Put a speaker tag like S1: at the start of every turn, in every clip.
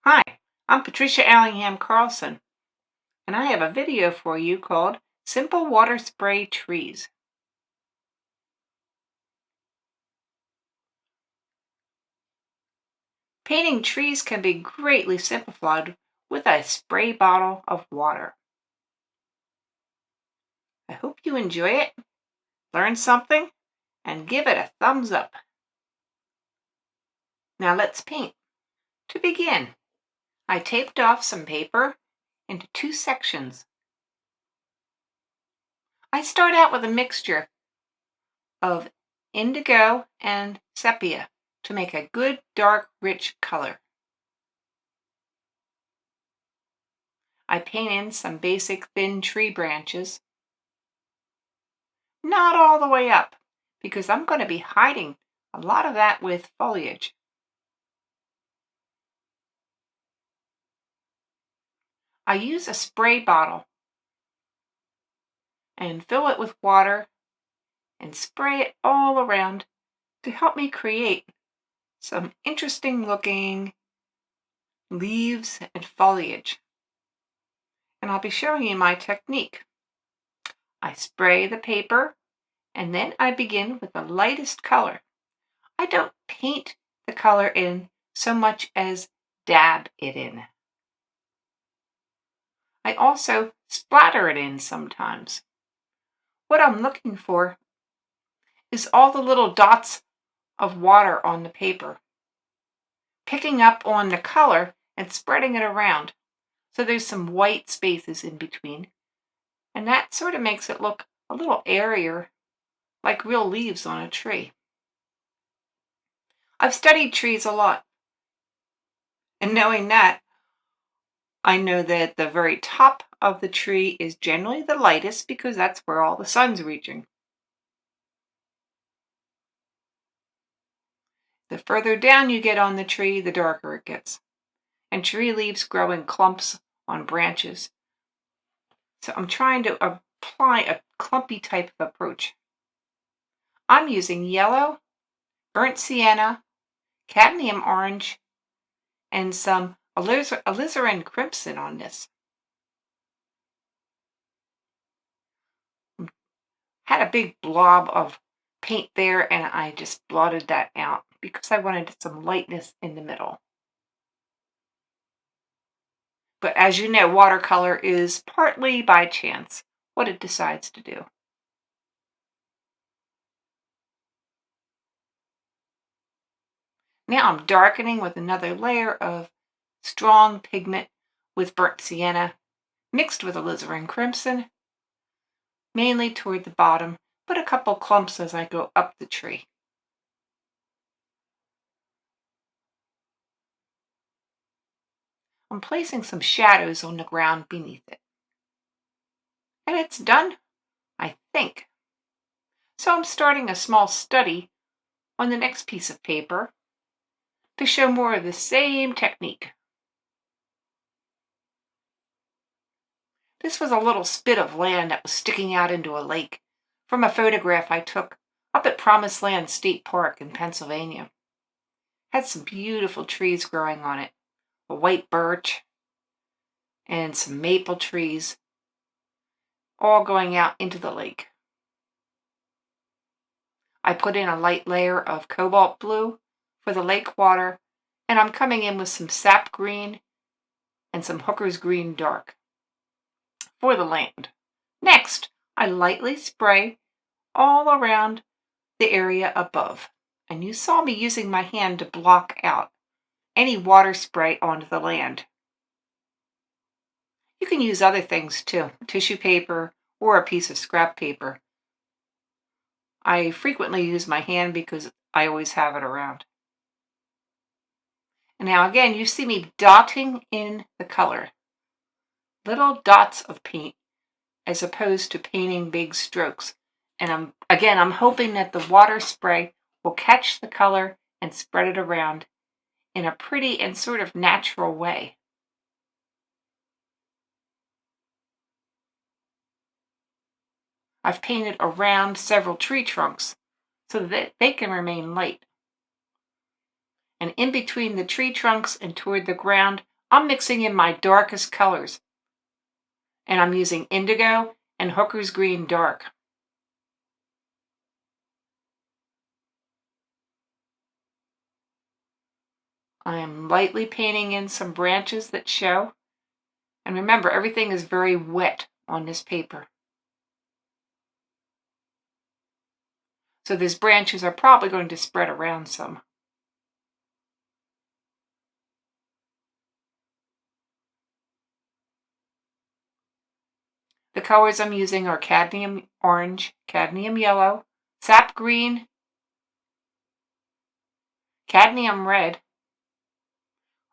S1: Hi, I'm Patricia Allingham Carlson, and I have a video for you called Simple Water Spray Trees. Painting trees can be greatly simplified with a spray bottle of water. I hope you enjoy it, learn something, and give it a thumbs up. Now let's paint. To begin, I taped off some paper into two sections. I start out with a mixture of indigo and sepia to make a good dark rich color. I paint in some basic thin tree branches, not all the way up, because I'm going to be hiding a lot of that with foliage. I use a spray bottle and fill it with water and spray it all around to help me create some interesting looking leaves and foliage. And I'll be showing you my technique. I spray the paper and then I begin with the lightest color. I don't paint the color in so much as dab it in. I also splatter it in sometimes. What I'm looking for is all the little dots of water on the paper, picking up on the color and spreading it around. So there's some white spaces in between, and that sort of makes it look a little airier, like real leaves on a tree. I've studied trees a lot, and knowing that, I know that the very top of the tree is generally the lightest because that's where all the sun's reaching. The further down you get on the tree, the darker it gets. And tree leaves grow in clumps on branches. So I'm trying to apply a clumpy type of approach. I'm using yellow, burnt sienna, cadmium orange, and some alizarin crimson on this. Had a big blob of paint there and I just blotted that out because I wanted some lightness in the middle. But as you know, watercolor is partly by chance what it decides to do. Now I'm darkening with another layer of strong pigment with burnt sienna mixed with alizarin crimson, mainly toward the bottom, but a couple clumps as I go up the tree. I'm placing some shadows on the ground beneath it. And it's done, I think. So I'm starting a small study on the next piece of paper to show more of the same technique. This was a little spit of land that was sticking out into a lake from a photograph I took up at Promised Land State Park in Pennsylvania. Had some beautiful trees growing on it, a white birch and some maple trees, all going out into the lake. I put in a light layer of cobalt blue for the lake water, and I'm coming in with some sap green and some hooker's green dark for the land. Next, I lightly spray all around the area above. And you saw me using my hand to block out any water spray onto the land. You can use other things too, tissue paper or a piece of scrap paper. I frequently use my hand because I always have it around. And now again, you see me dotting in the color. Little dots of paint as opposed to painting big strokes. And I'm hoping that the water spray will catch the color and spread it around in a pretty and sort of natural way. I've painted around several tree trunks so that they can remain light. And in between the tree trunks and toward the ground, I'm mixing in my darkest colors, and I'm using indigo and Hooker's Green Dark. I am lightly painting in some branches that show. And remember, everything is very wet on this paper. So these branches are probably going to spread around some. The colors I'm using are cadmium orange, cadmium yellow, sap green, cadmium red,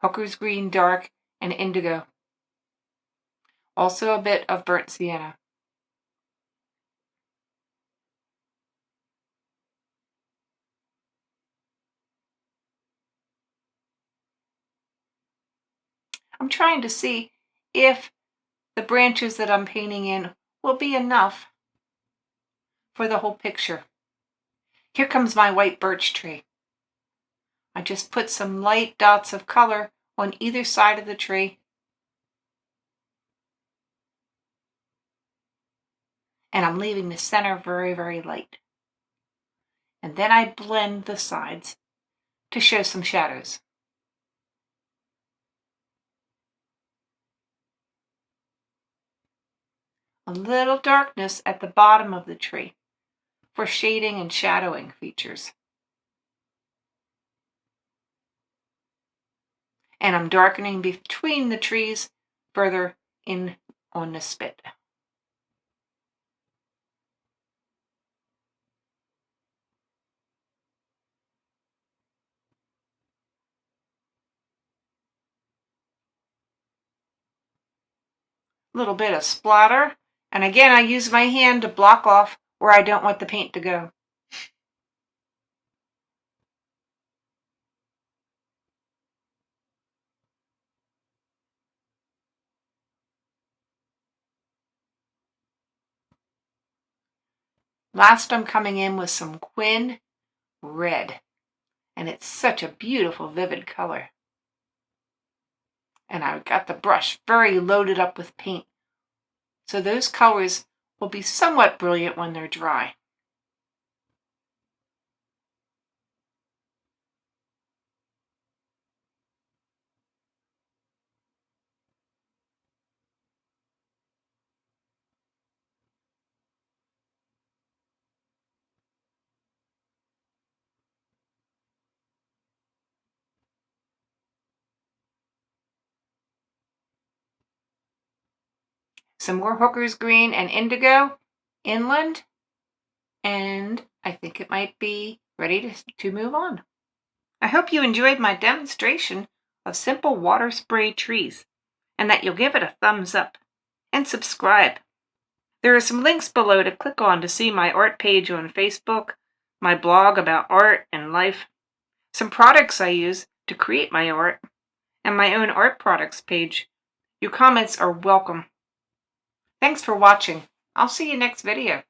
S1: Hooker's Green Dark, and indigo. Also a bit of burnt sienna. I'm trying to see if the branches that I'm painting in will be enough for the whole picture. Here comes my white birch tree. I just put some light dots of color on either side of the tree. And I'm leaving the center very, very light. And then I blend the sides to show some shadows. A little darkness at the bottom of the tree for shading and shadowing features. And I'm darkening between the trees further in on the spit. A little bit of splatter. And again, I use my hand to block off where I don't want the paint to go. Last, I'm coming in with some Quin Red. And it's such a beautiful, vivid color. And I've got the brush very loaded up with paint. So those colors will be somewhat brilliant when they're dry. Some more Hooker's Green and indigo inland, and I think it might be ready to move on. I hope you enjoyed my demonstration of simple water spray trees, and that you'll give it a thumbs up and subscribe. There are some links below to click on to see my art page on Facebook, my blog about art and life, some products I use to create my art, and my own art products page. Your comments are welcome. Thanks for watching. I'll see you next video.